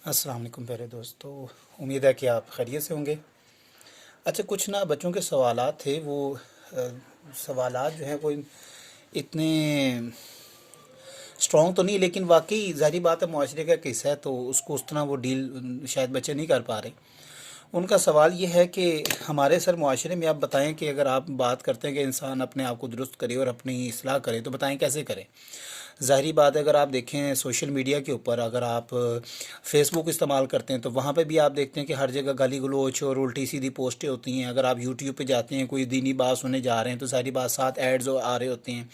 अस्सलाम वालेकुम प्यारे दोस्तों। उम्मीद है कि आप खैरियत से होंगे। अच्छा, कुछ ना बच्चों के सवालात थे, वो सवालात जो हैं वो इतने स्ट्रॉन्ग तो नहीं, लेकिन वाकई ज़ाहिर बात है, मुआशरे का किस्सा है तो उसको उस तरह वो डील शायद बच्चे नहीं कर पा रहे। उनका सवाल ये है कि हमारे सर मुआशरे में आप बताएं कि अगर आप बात करते हैं कि इंसान अपने आप को दुरुस्त करे और अपनी इस्लाह करे, तो बताएं कैसे करें। ज़ाहिरी बात है, अगर आप देखें सोशल मीडिया के ऊपर, अगर आप फेसबुक इस्तेमाल करते हैं तो वहाँ पे भी आप देखते हैं कि हर जगह गाली गलौच और उल्टी सीधी पोस्टें होती हैं। अगर आप यूट्यूब पे जाते हैं, कोई दीनी बात सुनने जा रहे हैं, तो सारी बात साथ एड्स आ रहे होते हैं।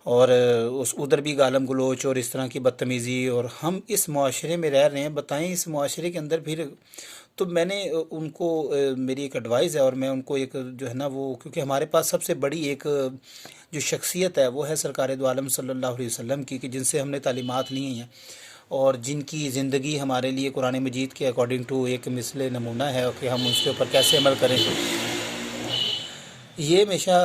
और उस उधर भी गालम गलोच और इस तरह की बदतमीज़ी, और हम इस मुआशरे में रह रहे हैं। बताएं इस मुआशरे के अंदर फिर तो मैंने उनको मेरी एक एडवाइस है, और मैं उनको एक जो है ना वो, क्योंकि हमारे पास सबसे बड़ी एक जो शख्सियत है वो है सरकार दो आलम सल्लल्लाहु अलैहि वसल्लम की, कि जिनसे हमने तालीमात ली हैं और जिनकी ज़िंदगी हमारे लिए कुरान मजीद के अकॉर्डिंग टू एक मिसल नमूना है कि हम उसके ऊपर कैसे अमल करें। ये हमेशा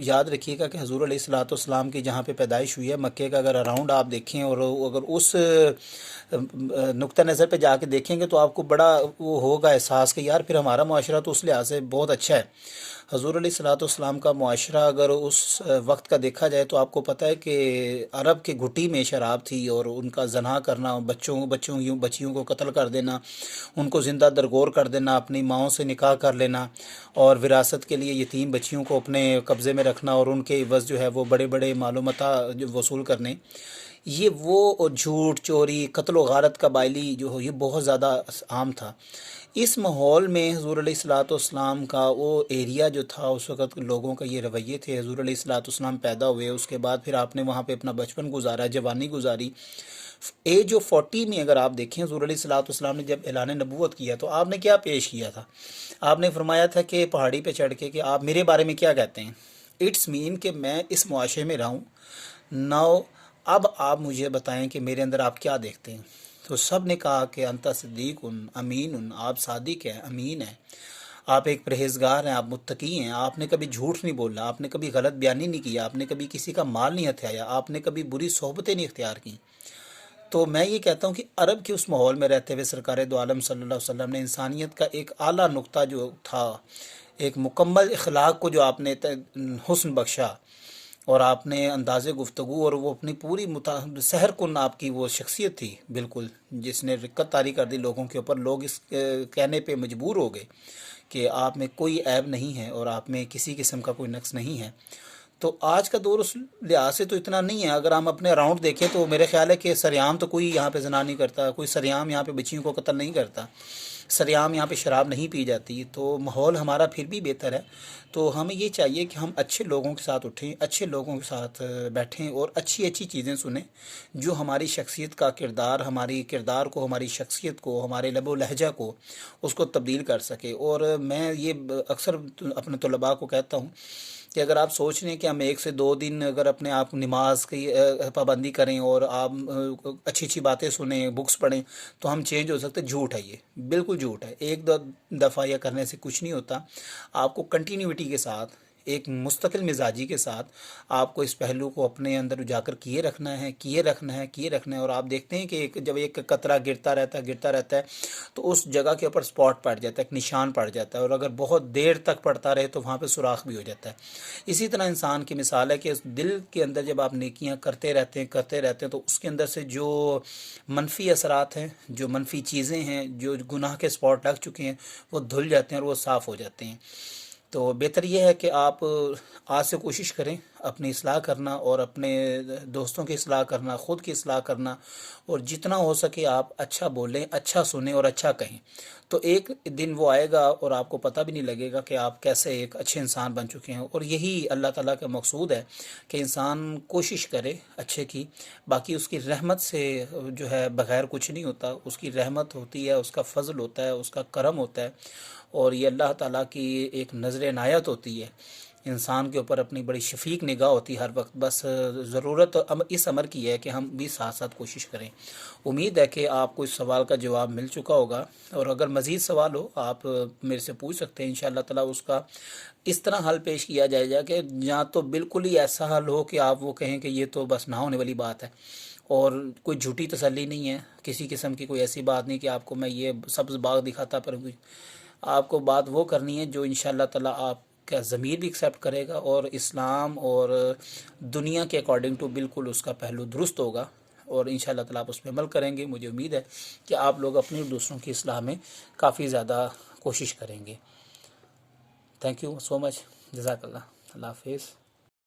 याद रखिएगा कि हजूर अलैहिस्सलाम की जहाँ पे पैदाइश हुई है, मक्के का अगर अराउंड आप देखें और अगर उस नुक्ता नज़र पे जाके देखेंगे तो आपको बड़ा वो होगा एहसास कि यार फिर हमारा मुआशरा तो उस लिहाज से बहुत अच्छा है। हजूर अलैहिस्सलाम का मुआशरा अगर उस वक्त का देखा जाए तो आपको पता है कि अरब के घुट्टी में शराब थी, और उनका जना करना, बच्चियों को कत्ल कर देना, उनको ज़िंदा दरगोर कर देना, अपनी माओं से निकाह कर लेना, और विरासत के लिए यतीम बच्चियों को अपने कब्ज़े में रखना, और उनके इवज़ जो है वो बड़े बड़े मालूमता जो वसूल करने, ये वो झूठ चोरी कत्ल व गारत कबायली जो हो, ये बहुत ज़्यादा आम था। इस माहौल में हजूर अलैहिस्सलाम का वो एरिया जो था, उस वक़्त लोगों का ये रवैये थे। हजूर अलैहिस्सलाम पैदा हुए, उसके बाद फिर आपने वहाँ पे अपना बचपन गुजारा, जवानी गुजारी। एज ऑफ 40 में अगर आप देखें, हजूर अलैहिस्सलाम ने जब ऐलान नबूवत किया तो आपने क्या पेश किया था। आपने फरमाया था कि पहाड़ी पे चढ़ के कि आप मेरे बारे में क्या कहते हैं। इट्स मीन कि मैं इस मुआशरे में रहूँ नाउ। अब आप मुझे बताएं कि मेरे अंदर आप क्या देखते हैं। तो सब ने कहा कि अंता सिद्दीक उन अमीन उन, आप सादिक हैं, अमीन हैं, आप एक परहेजगार हैं, आप मुत्तकी हैं, आपने कभी झूठ नहीं बोला, आपने कभी गलत बयानी नहीं किया, आपने कभी किसी का माल नहीं हथियाया, आपने कभी बुरी सोहबतें नहीं इख्तियार की। तो मैं ये कहता हूँ कि अरब के उस माहौल में रहते हुए सरकार दो आलम सल्लल्लाहु अलैहि वसल्लम ने इंसानियत का एक आला नुक्ता जो था, एक मुकम्मल इखलाक को जो आपने हुस्न बख्शा, और आपने अंदाज़े गुफ्तगू, और वो अपनी पूरी सहर कुन आपकी वो शख्सियत थी बिल्कुल, जिसने रिक्कत तारी कर दी लोगों के ऊपर। लोग इस कहने पे मजबूर हो गए कि आप में कोई ऐब नहीं है और आप में किसी किस्म का कोई नक्स नहीं है। तो आज का दौर उस लिहाज से तो इतना नहीं है। अगर हम अपने अराउंड देखें तो मेरे ख्याल है कि सरेआम तो कोई यहाँ पे जना नहीं करता, कोई सरेआम यहाँ पे बच्चियों को कत्ल नहीं करता, सरेआम यहाँ पे शराब नहीं पी जाती, तो माहौल हमारा फिर भी बेहतर है। तो हमें ये चाहिए कि हम अच्छे लोगों के साथ उठें, अच्छे लोगों के साथ बैठें और अच्छी अच्छी चीज़ें सुनें जो हमारी शख्सियत का किरदार, हमारी किरदार को, हमारी शख्सियत को, हमारे लबो लहजा को उसको तब्दील कर सके। और मैं ये अक्सर अपने तलबा को कहता हूँ कि अगर आप सोच रहे हैं कि हम 1 से 2 दिन अगर अपने आप नमाज की पाबंदी करें और आप अच्छी अच्छी बातें सुने, बुक्स पढ़ें, तो हम चेंज हो सकते, झूठ है, ये बिल्कुल झूठ है। एक दो दफ़ा यह करने से कुछ नहीं होता। आपको कंटिन्यूटी के साथ, एक मुस्तकिल मिजाजी के साथ आपको इस पहलू को अपने अंदर उजागर किए रखना है, किए रखना है, किए रखना है। और आप देखते हैं कि जब एक कतरा गिरता रहता है तो उस जगह के ऊपर स्पॉट पड़ जाता है, एक निशान पड़ जाता है, और अगर बहुत देर तक पड़ता रहे तो वहाँ पे सुराख भी हो जाता है। इसी तरह इंसान की मिसाल है कि उस दिल के अंदर जब आप नेकियां करते रहते हैं तो उसके अंदर से जो मनफी असरात हैं, जो मनफी चीज़ें हैं, जो गुनाह के स्पॉट लग चुके हैं, वो धुल जाते हैं और वो साफ़ हो जाते हैं। तो बेहतर ये है कि आप आज से कोशिश करें अपनी इस्लाह करना, और अपने दोस्तों की इस्लाह करना, ख़ुद की इस्लाह करना, और जितना हो सके आप अच्छा बोलें, अच्छा सुने और अच्छा कहें। तो एक दिन वो आएगा और आपको पता भी नहीं लगेगा कि आप कैसे एक अच्छे इंसान बन चुके हैं। और यही अल्लाह ताला का मकसूद है कि इंसान कोशिश करे अच्छे की। बाकी उसकी रहमत से जो है बग़ैर कुछ नहीं होता। उसकी रहमत होती है, उसका फ़ज़ल होता है, उसका करम होता है, और ये अल्लाह ताला की एक नज़र इनायत होती है इंसान के ऊपर, अपनी बड़ी शफीक निगाह होती है हर वक्त। बस ज़रूरत इस अमर की है कि हम भी साथ साथ कोशिश करें। उम्मीद है कि आपको इस सवाल का जवाब मिल चुका होगा, और अगर मज़ीद सवाल हो आप मेरे से पूछ सकते हैं। इंशाअल्लाह ताला उसका इस तरह हल पेश किया जाएगा कि या तो बिल्कुल ही ऐसा हल हो कि आप वो कहें कि ये तो बस ना होने वाली बात है, और कोई झूठी तसल्ली नहीं है, किसी किस्म की कोई ऐसी बात नहीं कि आपको मैं ये सब्ज़ बाग दिखाता पर आपको बात वो करनी है जो इंशाअल्लाह ताला आपका ज़मीर भी एक्सेप्ट करेगा और इस्लाम और दुनिया के अकॉर्डिंग टू बिल्कुल उसका पहलू दुरुस्त होगा, और इंशाअल्लाह ताला आप उस पर अमल करेंगे। मुझे उम्मीद है कि आप लोग अपनी और दूसरों की इस्लाह में काफ़ी ज़्यादा कोशिश करेंगे। Thank you so much. जज़ाकल्लाह। अल्लाह हाफिज़।